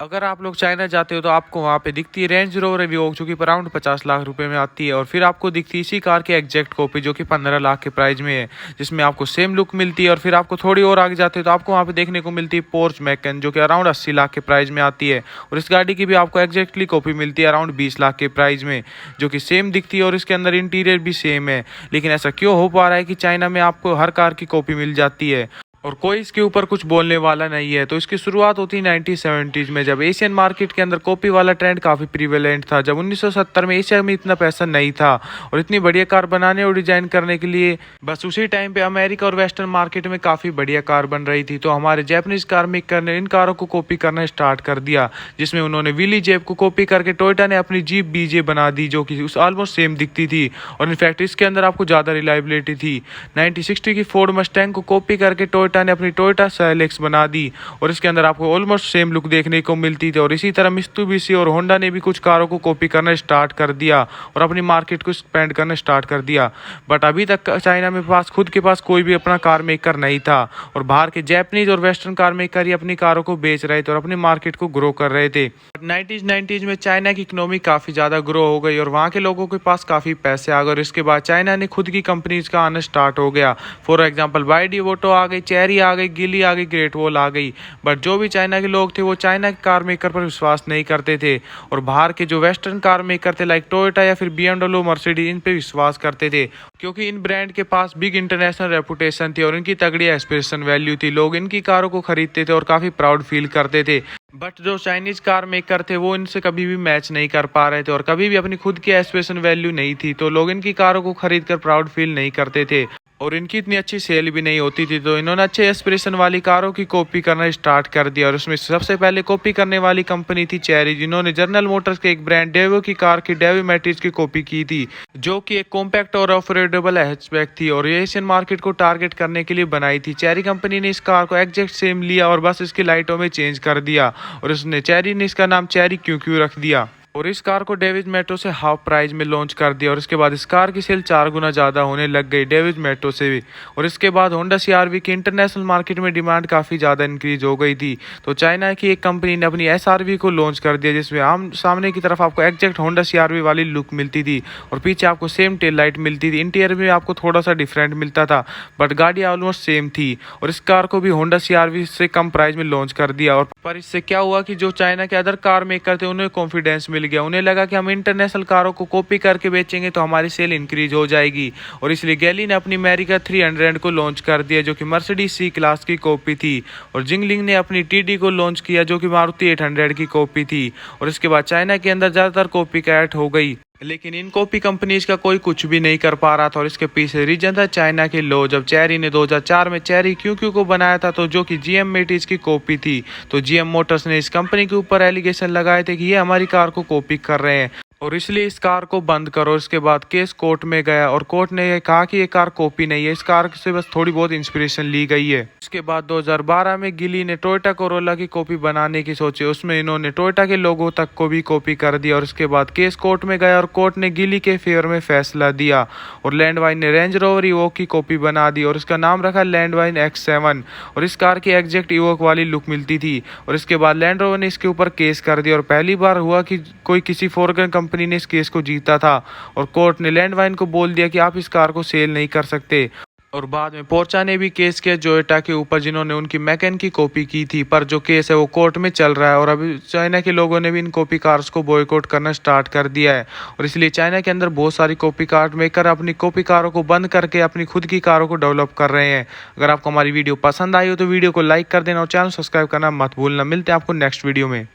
अगर आप लोग चाइना जाते हो तो आपको वहाँ पे दिखती है रेंज रोवर एवियोक जो कि अराउंड 50 लाख रुपए में आती है, और फिर आपको दिखती है इसी कार की एग्जैक्ट कॉपी जो कि 15 लाख के प्राइस में है, जिसमें आपको सेम लुक मिलती है। और फिर आपको थोड़ी और आगे जाते हो तो आपको वहाँ पे देखने को मिलती है पोर्श मैकन जो कि अराउंड 80 लाख के प्राइस में आती है, और इस गाड़ी की भी आपको एग्जैक्टली कॉपी मिलती है अराउंड 20 लाख के प्राइस में, जो कि सेम दिखती है और इसके अंदर इंटीरियर भी सेम है। लेकिन ऐसा क्यों हो पा रहा है कि चाइना में आपको हर कार की कॉपी मिल जाती है और कोई इसके ऊपर कुछ बोलने वाला नहीं है? तो इसकी शुरुआत होती है 1970s में, जब एशियन मार्केट के अंदर कॉपी वाला ट्रेंड काफ़ी प्रीवेलेंट था। जब 1970 में एशिया में इतना पैसा नहीं था और इतनी बढ़िया कार बनाने और डिजाइन करने के लिए, बस उसी टाइम पे अमेरिका और वेस्टर्न मार्केट में काफ़ी बढ़िया कार बन रही थी। तो हमारे जापानीज कार मेकर ने इन कारों को कॉपी करना स्टार्ट कर दिया, जिसमें उन्होंने विली जेब को कॉपी करके टोयोटा ने अपनी जीप बीजे बना दी जो कि उस ऑलमोस्ट सेम दिखती थी, और इनफैक्ट इसके अंदर आपको ज़्यादा रिलायबिलिटी थी। 1960 की फोर्ड मस्टैंग को कॉपी करके टोयोटा ने अपनी टोयोटा सेलेक्स बना दी, और इसके अंदर आपको ऑलमोस्ट सेम लुक देखने को मिलती थी। और इसी तरह मित्सुबिशी और होंडा ने भी कुछ कारों को कॉपी करना स्टार्ट कर दिया और अपनी मार्केट को एक्सपेंड करना स्टार्ट कर दिया। बट अभी तक चाइना में खुद के पास कोई भी अपना कार मेकर नहीं था, और बाहर के जापानीज और वेस्टर्न कार मेकर ही अपनी कारों को बेच रहे थे और अपनी मार्केट को ग्रो कर रहे थे। 1990s में चाइना की इकोनॉमी काफ़ी ज़्यादा ग्रो हो गई और वहाँ के लोगों के पास काफ़ी पैसे आ गए, और इसके बाद चाइना ने खुद की कंपनीज का आना स्टार्ट हो गया। फॉर एग्जांपल बाइडी वोटो आ गई, चेरी आ गई, गिली आ गई, ग्रेट वॉल आ गई। बट जो भी चाइना के लोग थे वो चाइना के कार मेकर पर विश्वास नहीं करते थे, और बाहर के जो वेस्टर्न कार मेकर थे लाइक टोयोटा या फिर BMW, मर्सिडीज, इन पे विश्वास करते थे, क्योंकि इन ब्रांड के पास बिग इंटरनेशनल रेपुटेशन थी और इनकी तगड़ी एक्सप्रेशन वैल्यू थी। लोग इनकी कारों को खरीदते थे और काफ़ी प्राउड फील करते थे। बट जो चाइनीज कार मेकर थे वो इनसे कभी भी मैच नहीं कर पा रहे थे, और कभी भी अपनी खुद की एक्सप्रेशन वैल्यू नहीं थी, तो लोग इनकी कारों को खरीद कर प्राउड फील नहीं करते थे, और इनकी इतनी अच्छी सेल भी नहीं होती थी। तो इन्होंने अच्छे एस्पिरेशन वाली कारों की कॉपी करना स्टार्ट कर दिया, और उसमें सबसे पहले कॉपी करने वाली कंपनी थी चेरी, जिन्होंने जनरल मोटर्स के एक ब्रांड डेवो की कार की डेवी मैट्रिज की कॉपी की थी, जो कि एक कॉम्पैक्ट और अफोर्डेबल हैचबैक थी और ये एशियन मार्केट को टारगेट करने के लिए बनाई थी। चेरी कंपनी ने इस कार को एग्जैक्ट सेम लिया और बस इसकी लाइटों में चेंज कर दिया, और उसने चेरी ने इसका नाम चेरी क्यू क्यू रख दिया, और इस कार को डेविड मेट्रो से हाफ प्राइस में लॉन्च कर दिया। और इसके बाद इस कार की सेल 4 गुना ज़्यादा होने लग गई डेविड मेट्रो से भी। और इसके बाद होंडा CR-V की इंटरनेशनल मार्केट में डिमांड काफ़ी ज़्यादा इंक्रीज हो गई थी, तो चाइना की एक कंपनी ने अपनी SR-V को लॉन्च कर दिया, जिसमें आम सामने की तरफ आपको एग्जैक्ट होंडा CR-V वाली लुक मिलती थी और पीछे आपको सेम टेल लाइट मिलती थी। इंटीरियर में आपको थोड़ा सा डिफरेंट मिलता था, बट गाड़ी ऑलमोस्ट सेम थी। और इस कार को भी होंडा CR-V से कम प्राइस में लॉन्च कर दिया। और पर इससे क्या हुआ कि जो चाइना के अदर कार मेकर थे उन्हें कॉन्फिडेंस मिल गया, उन्हें लगा कि हम इंटरनेशनल कारों को कॉपी करके बेचेंगे तो हमारी सेल इंक्रीज हो जाएगी, और इसलिए गैली ने अपनी अमेरिका 300 को लॉन्च कर दिया जो कि मर्सिडीज C क्लास की कॉपी थी, और जिंगलिंग ने अपनी TD को लॉन्च किया जो कि मारुति 800 की कॉपी थी। और इसके बाद चाइना के अंदर ज़्यादातर कॉपी कैट हो गई, लेकिन इन कॉपी कंपनीज का कोई कुछ भी नहीं कर पा रहा था, और इसके पीछे रीजन था चाइना के लॉ। जब चेरी ने 2004 में चेरी क्यू को बनाया था, तो जो कि GM मेटिज की कॉपी थी, तो GM मोटर्स ने इस कंपनी के ऊपर एलिगेशन लगाए थे कि ये हमारी कार को कॉपी कर रहे हैं और इसलिए इस कार को बंद करो। इसके बाद केस कोर्ट में गया और कोर्ट ने ये कहा कि ये कार कॉपी नहीं है, इस कार से बस थोड़ी बहुत इंस्पिरेशन ली गई है। इसके बाद 2012 में गिली ने टोयोटा कोरोला की कॉपी बनाने की सोची, उसमें इन्होंने टोयोटा के लोगो तक को भी कॉपी कर दिया, और इसके बाद केस कोर्ट में गया और कोर्ट ने गिली के फेवर में फैसला दिया, और लैंडवाइन ने रेंज रोवर इवोक की कॉपी बना दी और इसका नाम रखा लैंडवाइन X7, और इस कार की एग्जैक्ट इवोक वाली लुक मिलती थी। और इसके बाद लैंड रोवर ने इसके ऊपर केस कर दिया, और पहली बार हुआ कि कोई किसी फॉरेन कंपनी ने इस केस को जीता था, और कोर्ट ने लैंडवाइन को बोल दिया कि आप इस कार को सेल नहीं कर सकते। और बाद में पोर्चा ने भी केस किया टोयोटा के ऊपर, जिन्होंने उनकी मैकेन की कॉपी की थी, पर जो केस है वो कोर्ट में चल रहा है, और अभी चाइना के लोगों ने भी इन कॉपी कार्स को बॉयकॉट करना स्टार्ट कर दिया है। और इसलिए चाइना के अंदर बहुत सारी कॉपी कार मेकर अपनी कॉपी कारों को बंद करके अपनी खुद की कारों को डेवलप कर रहे हैं। अगर आपको हमारी वीडियो पसंद आई हो तो वीडियो को लाइक कर देना और चैनल सब्सक्राइब करना मत भूलना। मिलते हैं आपको नेक्स्ट वीडियो में।